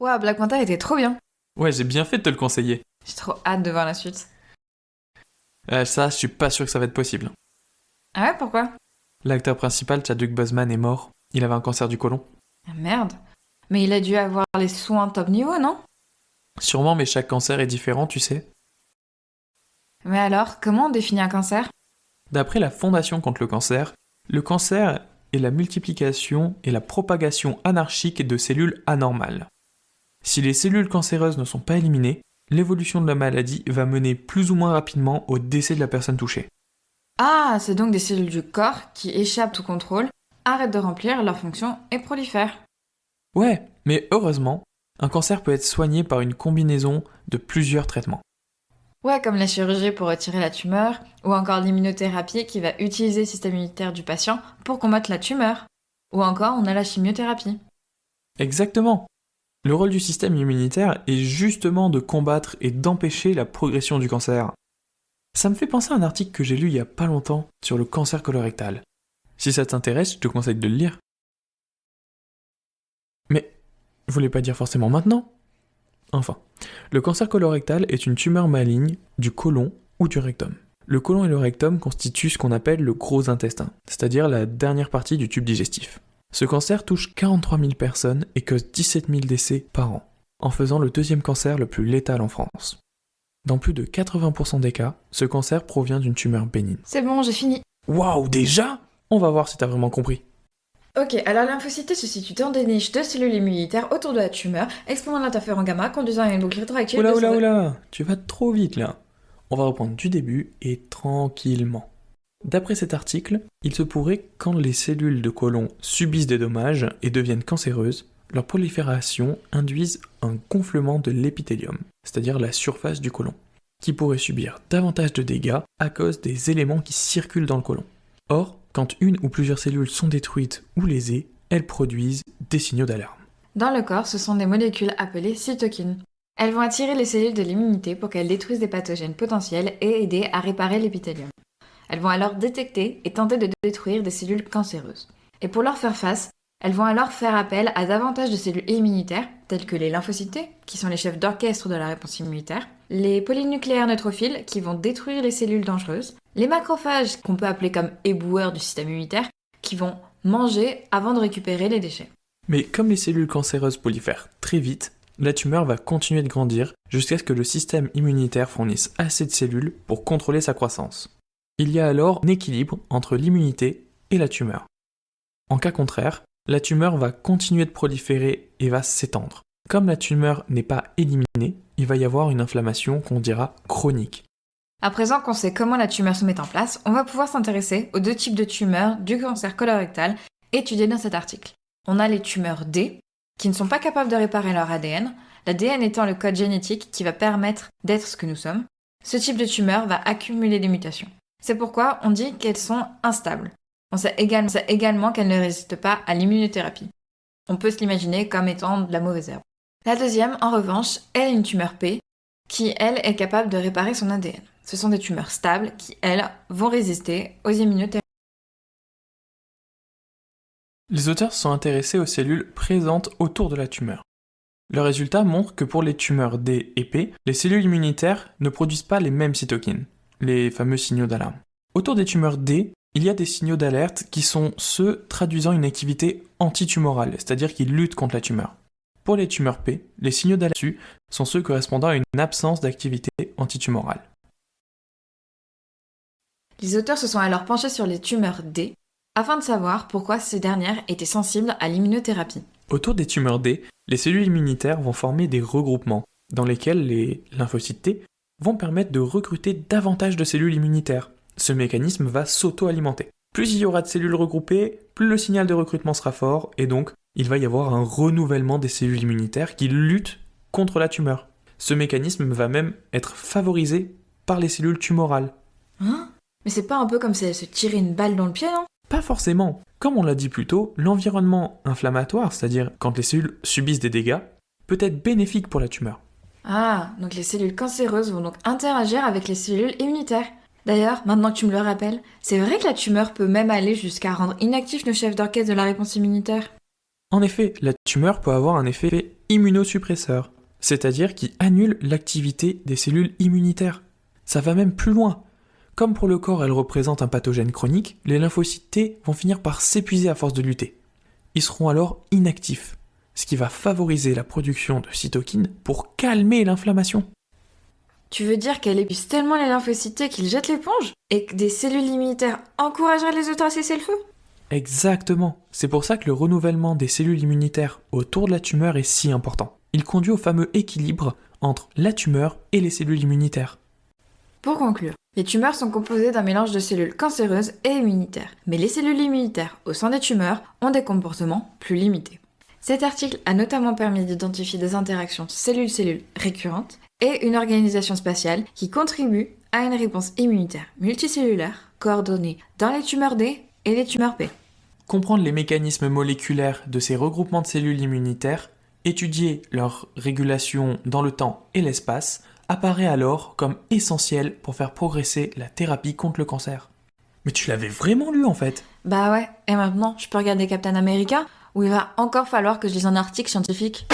Ouah, Black Panther était trop bien. Ouais, j'ai bien fait de te le conseiller. J'ai trop hâte de voir la suite. Ça, je suis pas sûr que ça va être possible. Ah ouais, pourquoi? L'acteur principal, Chadwick Boseman, est mort. Il avait un cancer du côlon. Ah merde. Mais il a dû avoir les soins top niveau, non? Sûrement, mais chaque cancer est différent, tu sais. Mais alors, comment on définit un cancer? D'après la Fondation contre le cancer est la multiplication et la propagation anarchique de cellules anormales. Si les cellules cancéreuses ne sont pas éliminées, l'évolution de la maladie va mener plus ou moins rapidement au décès de la personne touchée. Ah, c'est donc des cellules du corps qui échappent au contrôle, arrêtent de remplir leur fonction et prolifèrent. Ouais, mais heureusement, un cancer peut être soigné par une combinaison de plusieurs traitements. Ouais, comme la chirurgie pour retirer la tumeur, ou encore l'immunothérapie qui va utiliser le système immunitaire du patient pour combattre la tumeur. Ou encore, on a la chimiothérapie. Exactement. Le rôle du système immunitaire est justement de combattre et d'empêcher la progression du cancer. Ça me fait penser à un article que j'ai lu il y a pas longtemps sur le cancer colorectal. Si ça t'intéresse, je te conseille de le lire. Mais, je voulais pas dire forcément maintenant. Enfin, le cancer colorectal est une tumeur maligne du côlon ou du rectum. Le côlon et le rectum constituent ce qu'on appelle le gros intestin, c'est-à-dire la dernière partie du tube digestif. Ce cancer touche 43 000 personnes et cause 17 000 décès par an, en faisant le deuxième cancer le plus létal en France. Dans plus de 80% des cas, ce cancer provient d'une tumeur bénigne. C'est bon, j'ai fini. Waouh, déjà? On va voir si t'as vraiment compris. Ok, alors lymphocyte se situe dans des niches de cellules immunitaires autour de la tumeur, expandant l'interféron gamma, conduisant à une boucle rétroactive Oula, tu vas trop vite là. On va reprendre du début et tranquillement. D'après cet article, il se pourrait quand les cellules de côlon subissent des dommages et deviennent cancéreuses, leur prolifération induise un gonflement de l'épithélium, c'est-à-dire la surface du côlon, qui pourrait subir davantage de dégâts à cause des éléments qui circulent dans le côlon. Or, quand une ou plusieurs cellules sont détruites ou lésées, elles produisent des signaux d'alarme. Dans le corps, ce sont des molécules appelées cytokines. Elles vont attirer les cellules de l'immunité pour qu'elles détruisent des pathogènes potentiels et aider à réparer l'épithélium. Elles vont alors détecter et tenter de détruire des cellules cancéreuses. Et pour leur faire face, elles vont alors faire appel à davantage de cellules immunitaires, telles que les lymphocytes T, qui sont les chefs d'orchestre de la réponse immunitaire, les polynucléaires neutrophiles, qui vont détruire les cellules dangereuses, les macrophages, qu'on peut appeler comme éboueurs du système immunitaire, qui vont manger avant de récupérer les déchets. Mais comme les cellules cancéreuses prolifèrent très vite, la tumeur va continuer de grandir jusqu'à ce que le système immunitaire fournisse assez de cellules pour contrôler sa croissance. Il y a alors un équilibre entre l'immunité et la tumeur. En cas contraire, la tumeur va continuer de proliférer et va s'étendre. Comme la tumeur n'est pas éliminée, il va y avoir une inflammation qu'on dira chronique. À présent qu'on sait comment la tumeur se met en place, on va pouvoir s'intéresser aux deux types de tumeurs du cancer colorectal étudiés dans cet article. On a les tumeurs D, qui ne sont pas capables de réparer leur ADN, l'ADN étant le code génétique qui va permettre d'être ce que nous sommes. Ce type de tumeur va accumuler des mutations. C'est pourquoi on dit qu'elles sont instables. On sait également qu'elles ne résistent pas à l'immunothérapie. On peut se l'imaginer comme étant de la mauvaise herbe. La deuxième, en revanche, est une tumeur P, qui, elle, est capable de réparer son ADN. Ce sont des tumeurs stables qui, elles, vont résister aux immunothérapies. Les auteurs sont intéressés aux cellules présentes autour de la tumeur. Le résultat montre que pour les tumeurs D et P, les cellules immunitaires ne produisent pas les mêmes cytokines, les fameux signaux d'alarme. Autour des tumeurs D, il y a des signaux d'alerte qui sont ceux traduisant une activité antitumorale, c'est-à-dire qui luttent contre la tumeur. Pour les tumeurs P, les signaux d'alerte sont ceux correspondant à une absence d'activité antitumorale. Les auteurs se sont alors penchés sur les tumeurs D afin de savoir pourquoi ces dernières étaient sensibles à l'immunothérapie. Autour des tumeurs D, les cellules immunitaires vont former des regroupements dans lesquels les lymphocytes T vont permettre de recruter davantage de cellules immunitaires. Ce mécanisme va s'auto-alimenter. Plus il y aura de cellules regroupées, plus le signal de recrutement sera fort et donc il va y avoir un renouvellement des cellules immunitaires qui luttent contre la tumeur. Ce mécanisme va même être favorisé par les cellules tumorales. Hein? Mais c'est pas un peu comme si elles se tiraient une balle dans le pied, non? Pas forcément. Comme on l'a dit plus tôt, l'environnement inflammatoire, c'est-à-dire quand les cellules subissent des dégâts, peut être bénéfique pour la tumeur. Ah, donc les cellules cancéreuses vont donc interagir avec les cellules immunitaires. D'ailleurs, maintenant que tu me le rappelles, c'est vrai que la tumeur peut même aller jusqu'à rendre inactifs nos chefs d'orchestre de la réponse immunitaire. En effet, la tumeur peut avoir un effet immunosuppresseurs, c'est-à-dire qui annulent l'activité des cellules immunitaires. Ça va même plus loin. Comme pour le corps, elles représentent un pathogène chronique, les lymphocytes T vont finir par s'épuiser à force de lutter. Ils seront alors inactifs, ce qui va favoriser la production de cytokines pour calmer l'inflammation. Tu veux dire qu'elle épuise tellement les lymphocytes T qu'ils jettent l'éponge et que des cellules immunitaires encourageraient les autres à cesser le feu? Exactement. C'est pour ça que le renouvellement des cellules immunitaires autour de la tumeur est si important. Il conduit au fameux équilibre entre la tumeur et les cellules immunitaires. Pour conclure, les tumeurs sont composées d'un mélange de cellules cancéreuses et immunitaires, mais les cellules immunitaires au sein des tumeurs ont des comportements plus limités. Cet article a notamment permis d'identifier des interactions cellule-cellule récurrentes et une organisation spatiale qui contribue à une réponse immunitaire multicellulaire coordonnée dans les tumeurs D et les tumeurs P. Comprendre les mécanismes moléculaires de ces regroupements de cellules immunitaires, étudier leur régulation dans le temps et l'espace, apparaît alors comme essentiel pour faire progresser la thérapie contre le cancer. Mais tu l'avais vraiment lu en fait? Bah ouais, et maintenant je peux regarder Captain America où il va encore falloir que je lise un article scientifique.